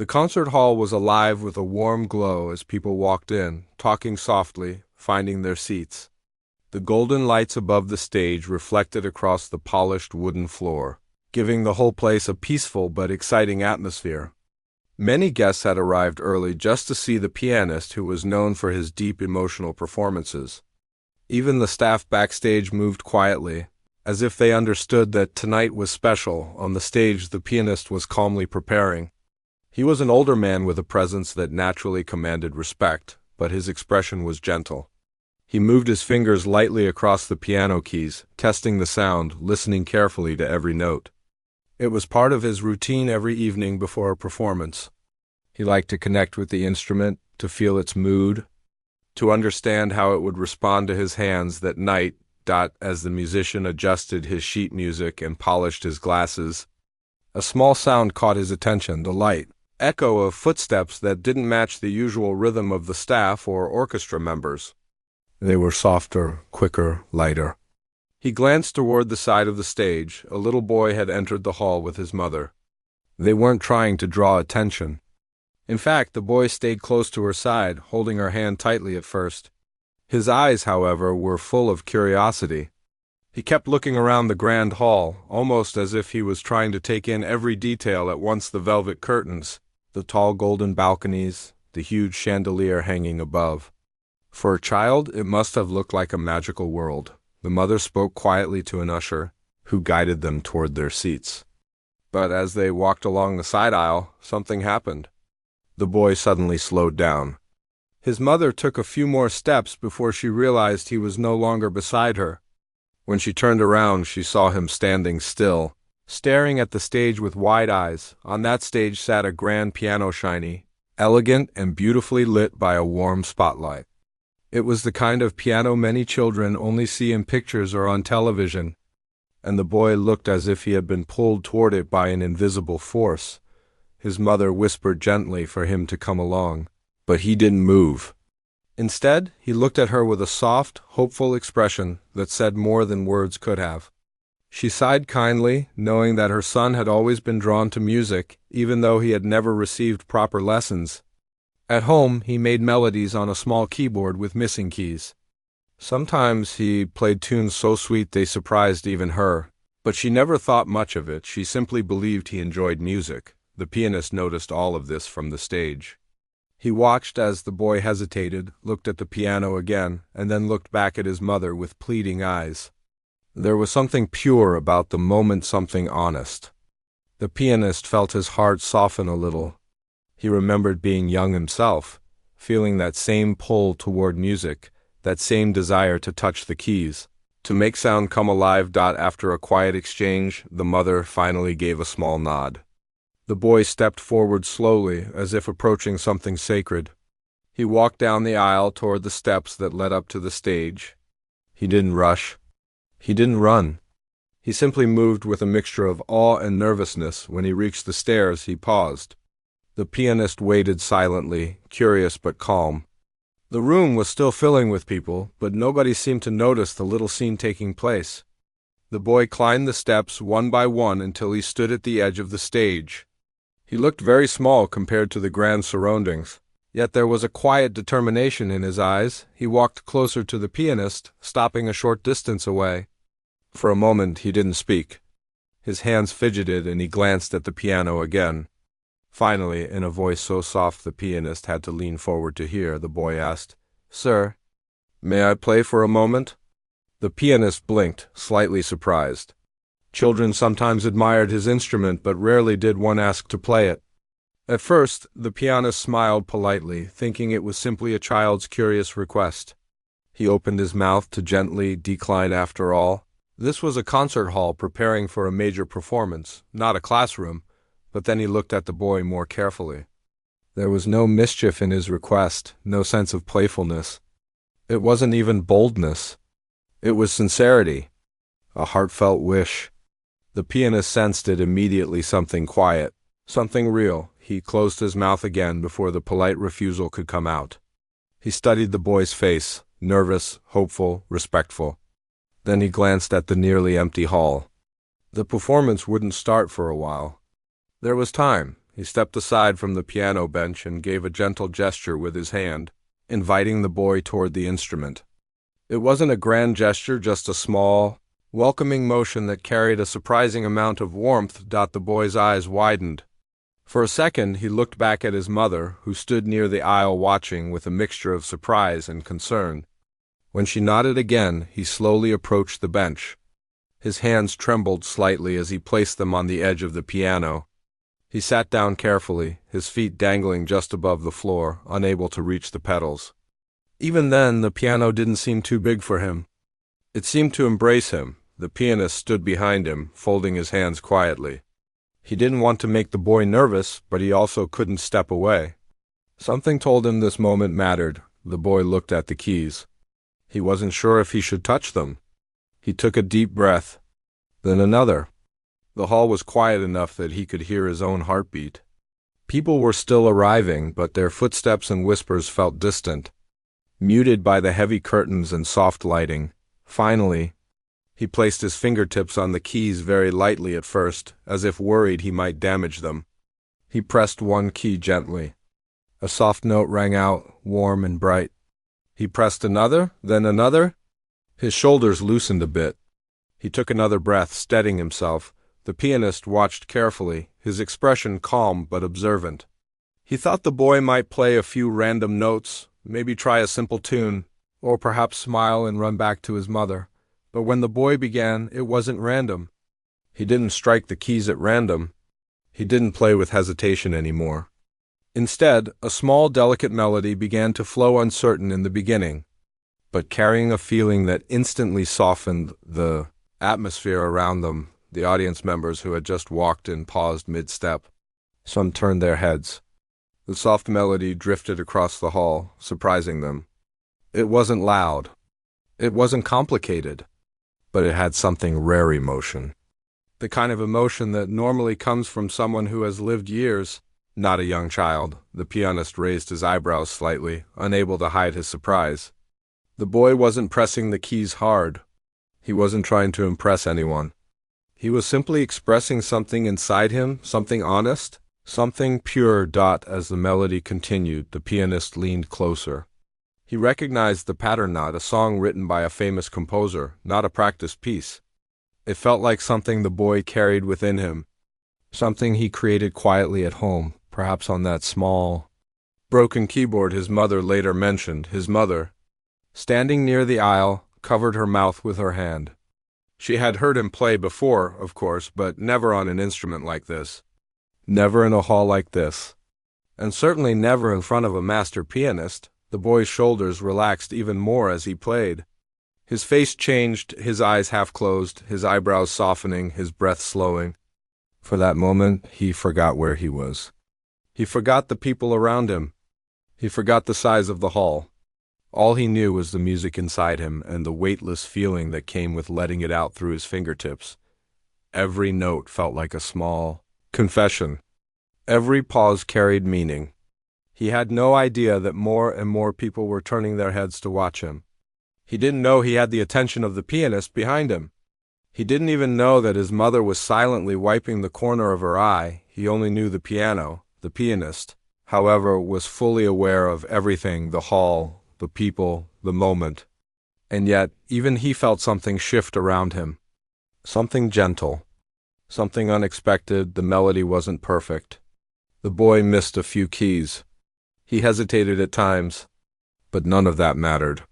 The concert hall was alive with a warm glow as people walked in, talking softly, finding their seats. The golden lights above the stage reflected across the polished wooden floor, giving the whole place a peaceful but exciting atmosphere. Many guests had arrived early just to see the pianist who was known for his deep emotional performances. Even the staff backstage moved quietly, as if they understood that tonight was special. On the stage, the pianist was calmly preparing. He was an older man with a presence that naturally commanded respect, but his expression was gentle. He moved his fingers lightly across the piano keys, testing the sound, listening carefully to every note. It was part of his routine every evening before a performance. He liked to connect with the instrument, to feel its mood, to understand how it would respond to his hands that night. As the musician adjusted his sheet music and polished his glasses, a small sound caught his attention, the light echo of footsteps that didn't match the usual rhythm of the staff or orchestra members. They were softer, quicker, lighter. He glanced toward the side of the stage. A little boy had entered the hall with his mother. They weren't trying to draw attention. In fact, the boy stayed close to her side, holding her hand tightly at first. His eyes, however, were full of curiosity. He kept looking around the grand hall, almost as if he was trying to take in every detail at once: the velvet curtains, the tall golden balconies, the huge chandelier hanging above. For a child, it must have looked like a magical world. The mother spoke quietly to an usher, who guided them toward their seats. But as they walked along the side aisle, something happened. The boy suddenly slowed down. His mother took a few more steps before she realized he was no longer beside her. When she turned around, she saw him standing still, staring at the stage with wide eyes. On that stage sat a grand piano, shiny, elegant, and beautifully lit by a warm spotlight. It was the kind of piano many children only see in pictures or on television, and the boy looked as if he had been pulled toward it by an invisible force. His mother whispered gently for him to come along, but he didn't move. Instead, he looked at her with a soft, hopeful expression that said more than words could have. She sighed kindly, knowing that her son had always been drawn to music, even though he had never received proper lessons. At home, he made melodies on a small keyboard with missing keys. Sometimes he played tunes so sweet they surprised even her, but she never thought much of it. She simply believed he enjoyed music. The pianist noticed all of this from the stage. He watched as the boy hesitated, looked at the piano again, and then looked back at his mother with pleading eyes. There was something pure about the moment, something honest. The pianist felt his heart soften a little. He remembered being young himself, feeling that same pull toward music, that same desire to touch the keys, to make sound come alive. After a quiet exchange, the mother finally gave a small nod. The boy stepped forward slowly, as if approaching something sacred. He walked down the aisle toward the steps that led up to the stage. He didn't rush. He didn't run. He simply moved with a mixture of awe and nervousness. When he reached the stairs, he paused. The pianist waited silently, curious but calm. The room was still filling with people, but nobody seemed to notice the little scene taking place. The boy climbed the steps one by one until he stood at the edge of the stage. He looked very small compared to the grand surroundings, yet there was a quiet determination in his eyes. He walked closer to the pianist, stopping a short distance away. For a moment he didn't speak. His hands fidgeted and he glanced at the piano again. Finally, in a voice so soft the pianist had to lean forward to hear, the boy asked, "Sir, may I play for a moment?" The pianist blinked, slightly surprised. Children sometimes admired his instrument, but rarely did one ask to play it. At first, the pianist smiled politely, thinking it was simply a child's curious request. He opened his mouth to gently decline. After all, this was a concert hall preparing for a major performance, not a classroom. But then he looked at the boy more carefully. There was no mischief in his request, no sense of playfulness. It wasn't even boldness. It was sincerity, a heartfelt wish. The pianist sensed it immediately, something quiet, something real. He closed his mouth again before the polite refusal could come out. He studied the boy's face, nervous, hopeful, respectful. Then he glanced at the nearly empty hall. The performance wouldn't start for a while. There was time. He stepped aside from the piano bench and gave a gentle gesture with his hand, inviting the boy toward the instrument. It wasn't a grand gesture, just a small, welcoming motion that carried a surprising amount of warmth. The boy's eyes widened. For a second, he looked back at his mother, who stood near the aisle watching with a mixture of surprise and concern. When she nodded again, he slowly approached the bench. His hands trembled slightly as he placed them on the edge of the piano. He sat down carefully, his feet dangling just above the floor, unable to reach the pedals. Even then, the piano didn't seem too big for him. It seemed to embrace him. The pianist stood behind him, folding his hands quietly. He didn't want to make the boy nervous, but he also couldn't step away. Something told him this moment mattered. The boy looked at the keys. He wasn't sure if he should touch them. He took a deep breath, then another. The hall was quiet enough that he could hear his own heartbeat. People were still arriving, but their footsteps and whispers felt distant, muted by the heavy curtains and soft lighting. Finally, he placed his fingertips on the keys very lightly at first, as if worried he might damage them. He pressed one key gently. A soft note rang out, warm and bright. He pressed another, then another. His shoulders loosened a bit. He took another breath, steadying himself. The pianist watched carefully, his expression calm but observant. He thought the boy might play a few random notes, maybe try a simple tune, or perhaps smile and run back to his mother. But when the boy began, it wasn't random. He didn't strike the keys at random. He didn't play with hesitation anymore. Instead, a small, delicate melody began to flow, uncertain in the beginning, but carrying a feeling that instantly softened the atmosphere around them. The audience members who had just walked in paused mid-step. Some turned their heads. The soft melody drifted across the hall, surprising them. It wasn't loud. It wasn't complicated. But it had something rare emotion. The kind of emotion that normally comes from someone who has lived years, not a young child. The pianist raised his eyebrows slightly, unable to hide his surprise. The boy wasn't pressing the keys hard. He wasn't trying to impress anyone. He was simply expressing something inside him, something honest, something pure. As the melody continued, the pianist leaned closer. He recognized the pattern, not a song written by a famous composer, not a practice piece. It felt like something the boy carried within him, something he created quietly at home, perhaps on that small, broken keyboard his mother later mentioned. His mother, standing near the aisle, covered her mouth with her hand. She had heard him play before, of course, but never on an instrument like this. Never in a hall like this. And certainly never in front of a master pianist. The boy's shoulders relaxed even more as he played. His face changed, his eyes half closed, his eyebrows softening, his breath slowing. For that moment, he forgot where he was. He forgot the people around him. He forgot the size of the hall. All he knew was the music inside him and the weightless feeling that came with letting it out through his fingertips. Every note felt like a small confession. Every pause carried meaning. He had no idea that more and more people were turning their heads to watch him. He didn't know he had the attention of the pianist behind him. He didn't even know that his mother was silently wiping the corner of her eye. He only knew the piano. The pianist, however, was fully aware of everything, the hall, the people, the moment. And yet, even he felt something shift around him. Something gentle. Something unexpected. The melody wasn't perfect. The boy missed a few keys. He hesitated at times, but none of that mattered.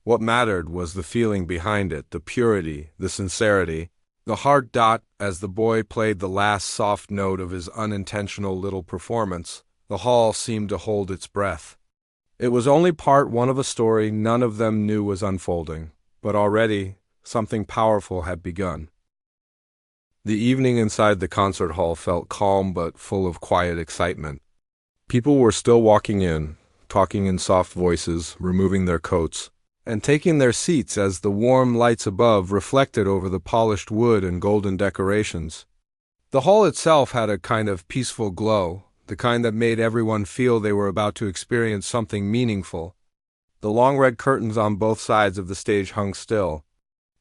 What mattered was the feeling behind it, the purity, the sincerity, the heart. As the boy played the last soft note of his unintentional little performance, the hall seemed to hold its breath. It was only part one of a story none of them knew was unfolding, but already something powerful had begun. The evening inside the concert hall felt calm but full of quiet excitement. People were still walking in, talking in soft voices, removing their coats, and taking their seats as the warm lights above reflected over the polished wood and golden decorations. The hall itself had a kind of peaceful glow, the kind that made everyone feel they were about to experience something meaningful. The long red curtains on both sides of the stage hung still,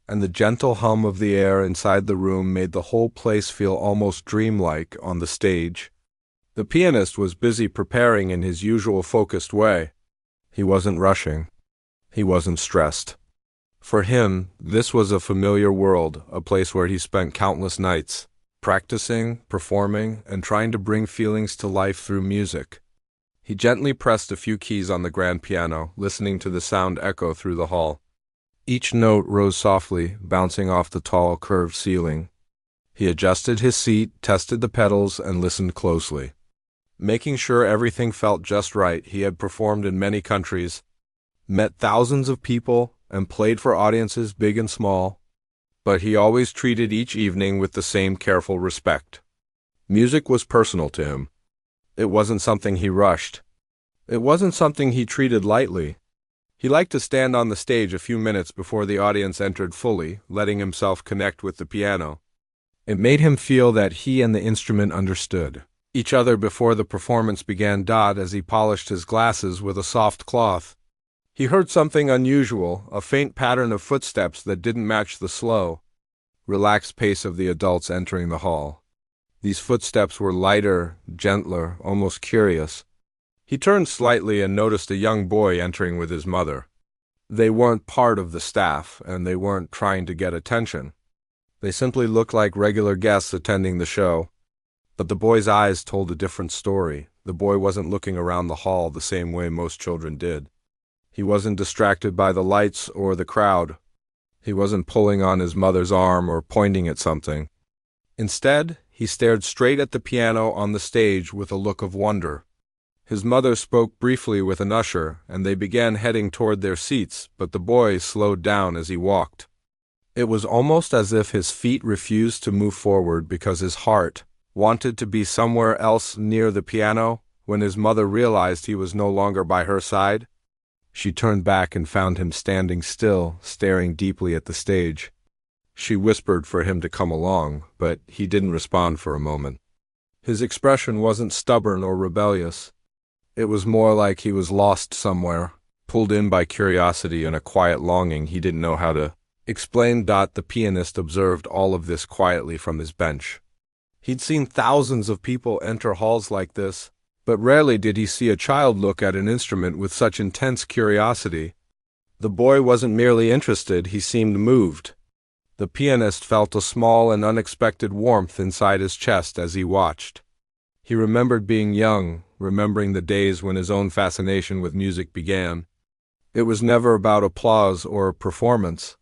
and the gentle hum of the air inside the room made the whole place feel almost dreamlike. On the stage, The pianist was busy preparing in his usual focused way. He wasn't rushing. He wasn't stressed. For him, this was a familiar world, a place where he spent countless nights, practicing, performing, and trying to bring feelings to life through music. He gently pressed a few keys on the grand piano, listening to the sound echo through the hall. Each note rose softly, bouncing off the tall, curved ceiling. He adjusted his seat, tested the pedals, and listened closely. Making sure everything felt just right, he had performed in many countries, met thousands of people, and played for audiences big and small, but he always treated each evening with the same careful respect. Music was personal to him. It wasn't something he rushed. It wasn't something he treated lightly. He liked to stand on the stage a few minutes before the audience entered fully, letting himself connect with the piano. It made him feel that he and the instrument understood each other before the performance began. As he polished his glasses with a soft cloth, he heard something unusual, a faint pattern of footsteps that didn't match the slow, relaxed pace of the adults entering the hall. These footsteps were lighter, gentler, almost curious. He turned slightly and noticed a young boy entering with his mother. They weren't part of the staff, and they weren't trying to get attention. They simply looked like regular guests attending the show. But the boy's eyes told a different story. The boy wasn't looking around the hall the same way most children did. He wasn't distracted by the lights or the crowd. He wasn't pulling on his mother's arm or pointing at something. Instead, he stared straight at the piano on the stage with a look of wonder. His mother spoke briefly with an usher, and they began heading toward their seats, but the boy slowed down as he walked. It was almost as if his feet refused to move forward because his heart wanted to be somewhere else near the piano. When his mother realized he was no longer by her side, she turned back and found him standing still, staring deeply at the stage. She whispered for him to come along, but he didn't respond for a moment. His expression wasn't stubborn or rebellious. It was more like he was lost somewhere, pulled in by curiosity and a quiet longing he didn't know how to explain. The pianist observed all of this quietly from his bench. He'd seen thousands of people enter halls like this, but rarely did he see a child look at an instrument with such intense curiosity. The boy wasn't merely interested, he seemed moved. The pianist felt a small and unexpected warmth inside his chest as he watched. He remembered being young, remembering the days when his own fascination with music began. It was never about applause or performance.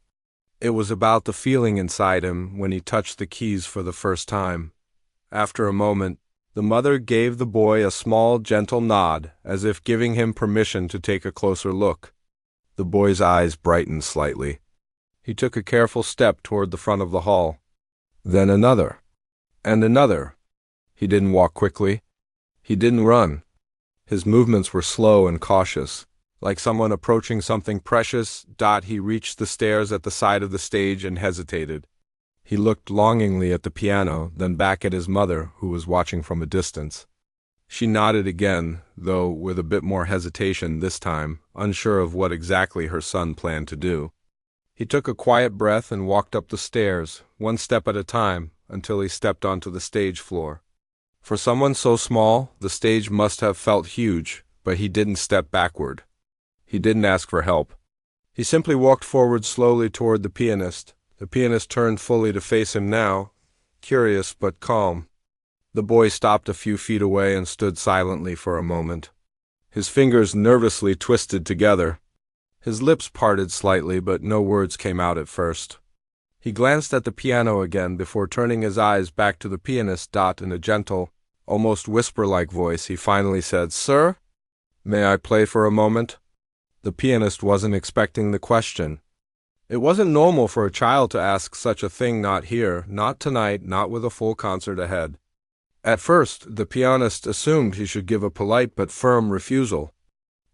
It was about the feeling inside him when he touched the keys for the first time. After a moment, the mother gave the boy a small, gentle nod, as if giving him permission to take a closer look. The boy's eyes brightened slightly. He took a careful step toward the front of the hall. Then another. And another. He didn't walk quickly. He didn't run. His movements were slow and cautious, like someone approaching something precious. He reached the stairs at the side of the stage and hesitated. He looked longingly at the piano, then back at his mother, who was watching from a distance. She nodded again, though with a bit more hesitation this time, unsure of what exactly her son planned to do. He took a quiet breath and walked up the stairs, one step at a time, until he stepped onto the stage floor. For someone so small, the stage must have felt huge, but he didn't step backward. He didn't ask for help. He simply walked forward slowly toward the pianist. The pianist turned fully to face him now, curious but calm. The boy stopped a few feet away and stood silently for a moment. His fingers nervously twisted together. His lips parted slightly, but no words came out at first. He glanced at the piano again before turning his eyes back to the pianist. In a gentle, almost whisper-like voice, he finally said, "Sir, may I play for a moment?" The pianist wasn't expecting the question. It wasn't normal for a child to ask such a thing, not here, not tonight, not with a full concert ahead. At first, the pianist assumed he should give a polite but firm refusal.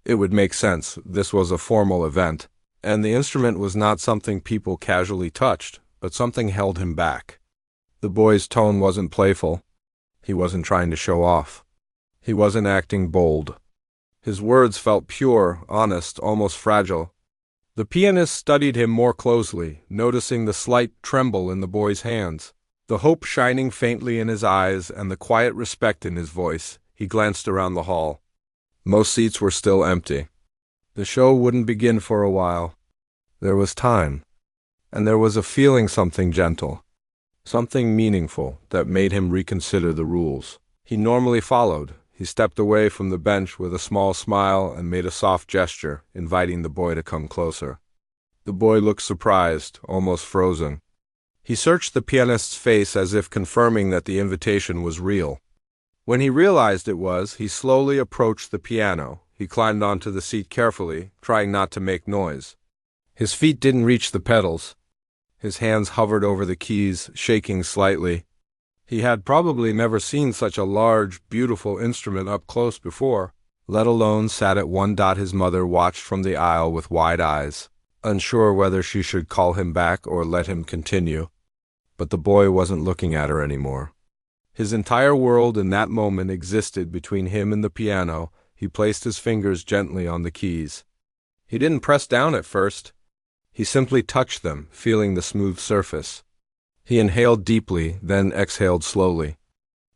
It would make sense. This was a formal event, and the instrument was not something people casually touched, but something held him back. The boy's tone wasn't playful. He wasn't trying to show off. He wasn't acting bold. His words felt pure, honest, almost fragile. The pianist studied him more closely, noticing the slight tremble in the boy's hands, the hope shining faintly in his eyes, and the quiet respect in his voice. He glanced around the hall. Most seats were still empty. The show wouldn't begin for a while. There was time, and there was a feeling, something gentle, something meaningful that made him reconsider the rules. He normally followed. He stepped away from the bench with a small smile and made a soft gesture, inviting the boy to come closer. The boy looked surprised, almost frozen. He searched the pianist's face as if confirming that the invitation was real. When he realized it was, he slowly approached the piano. He climbed onto the seat carefully, trying not to make noise. His feet didn't reach the pedals. His hands hovered over the keys, shaking slightly. He had probably never seen such a large, beautiful instrument up close before, let alone sat at one. His mother watched from the aisle with wide eyes, unsure whether she should call him back or let him continue. But the boy wasn't looking at her anymore. His entire world in that moment existed between him and the piano. He placed his fingers gently on the keys. He didn't press down at first. He simply touched them, feeling the smooth surface. He inhaled deeply, then exhaled slowly.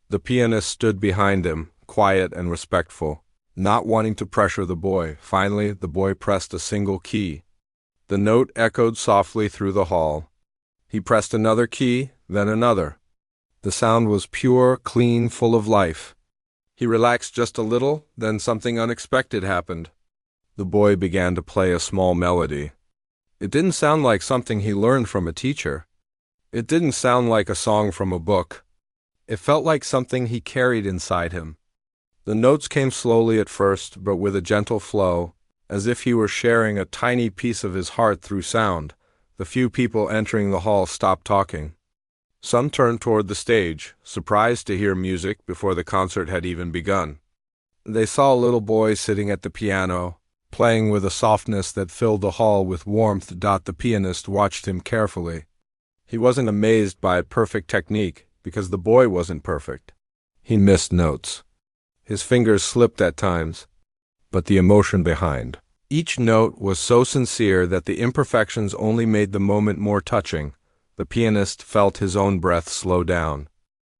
The pianist stood behind him, quiet and respectful, not wanting to pressure the boy. Finally, the boy pressed a single key. The note echoed softly through the hall. He pressed another key, then another. The sound was pure, clean, full of life. He relaxed just a little, then something unexpected happened. The boy began to play a small melody. It didn't sound like something he learned from a teacher. It didn't sound like a song from a book. It felt like something he carried inside him. The notes came slowly at first, but with a gentle flow, as if he were sharing a tiny piece of his heart through sound. The few people entering the hall stopped talking. Some turned toward the stage, surprised to hear music before the concert had even begun. They saw a little boy sitting at the piano, playing with a softness that filled the hall with warmth. The pianist watched him carefully. He wasn't amazed by perfect technique, because the boy wasn't perfect. He missed notes. His fingers slipped at times, but the emotion behind each note was so sincere that the imperfections only made the moment more touching. The pianist felt his own breath slow down.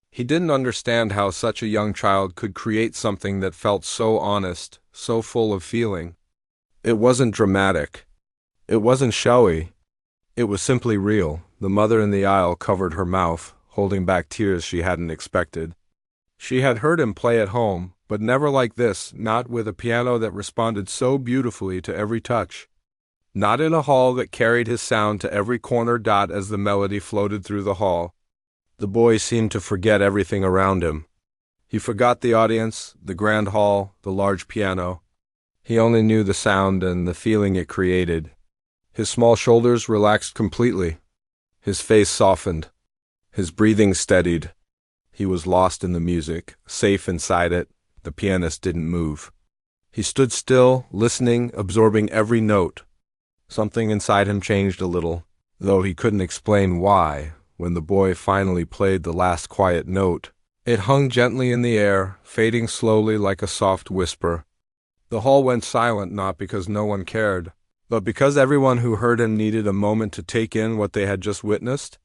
He didn't understand how such a young child could create something that felt so honest, so full of feeling. It wasn't dramatic. It wasn't showy. It was simply real. The mother in the aisle covered her mouth, holding back tears she hadn't expected. She had heard him play at home, but never like this, not with a piano that responded so beautifully to every touch. Not in a hall that carried his sound to every corner. As the melody floated through the hall, the boy seemed to forget everything around him. He forgot the audience, the grand hall, the large piano. He only knew the sound and the feeling it created. His small shoulders relaxed completely. His face softened. His breathing steadied. He was lost in the music, safe inside it. The pianist didn't move. He stood still, listening, absorbing every note. Something inside him changed a little, though he couldn't explain why. When the boy finally played the last quiet note, it hung gently in the air, fading slowly like a soft whisper. The hall went silent, not because no one cared, but because everyone who heard him needed a moment to take in what they had just witnessed.